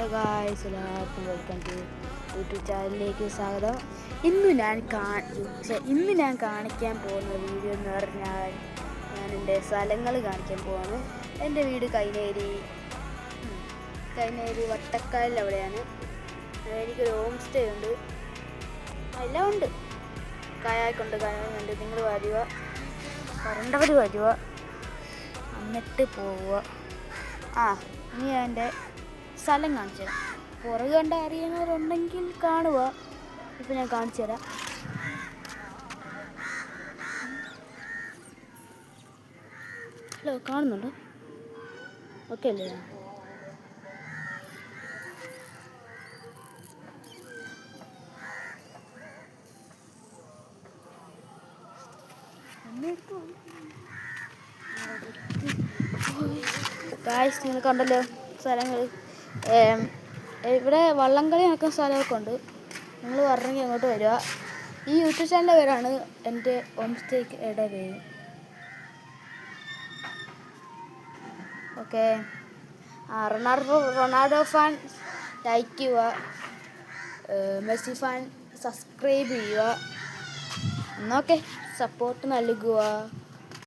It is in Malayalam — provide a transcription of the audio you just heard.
ഹലോ ഗായ്സ്, എല്ലാവർക്കും വെൽക്കം ടു യൂട്യൂബ് ചാനലിലേക്ക് സ്വാഗതം. ഇന്ന് ഞാൻ കാണിക്കാൻ പോകുന്ന വീഡിയോ എന്ന് പറഞ്ഞാൽ ഞാൻ എൻ്റെ സ്ഥലങ്ങൾ കാണിക്കാൻ പോവാണ്. എൻ്റെ വീട് കൈനേരി വട്ടക്കാലിൽ അവിടെയാണ്. എനിക്കൊരു ഹോം സ്റ്റേ ഉണ്ട്, എല്ലാം ഉണ്ട്. കായാക്കുണ്ട്, നിങ്ങൾ വരിക, വരേണ്ടവർ വരിക, എന്നിട്ട് പോവുക. ഇനി എൻ്റെ സ്ഥലം കാണിച്ചു തരാം. പുറകെ കണ്ട് അറിയുന്നവരുണ്ടെങ്കിൽ കാണുക. ഇപ്പം ഞാൻ കാണിച്ചു തരാം. ഹലോ, കാണുന്നുണ്ടോ? ഓക്കെ അല്ലേ? ഗായ്സ്, നിങ്ങൾ കണ്ടല്ലോ സ്ഥലങ്ങൾ. ഇവിടെ വള്ളംകളി നടക്കുന്ന സ്ഥലമൊക്കെ ഉണ്ട്. നിങ്ങൾ പറഞ്ഞെങ്കിൽ അങ്ങോട്ട് വരിക. ഈ യൂട്യൂബ് ചാനലിൻ്റെ പേരാണ് എൻ്റെ ഹോം സ്റ്റേയുടെ പേര്. ഓക്കെ, റൊണാൾഡോ ഫാൻ ലൈക്ക് ചെയ്യുക, മെസ്സി ഫാൻ സബ്സ്ക്രൈബ് ചെയ്യുക. എന്നൊക്കെ സപ്പോർട്ട് നൽകുക.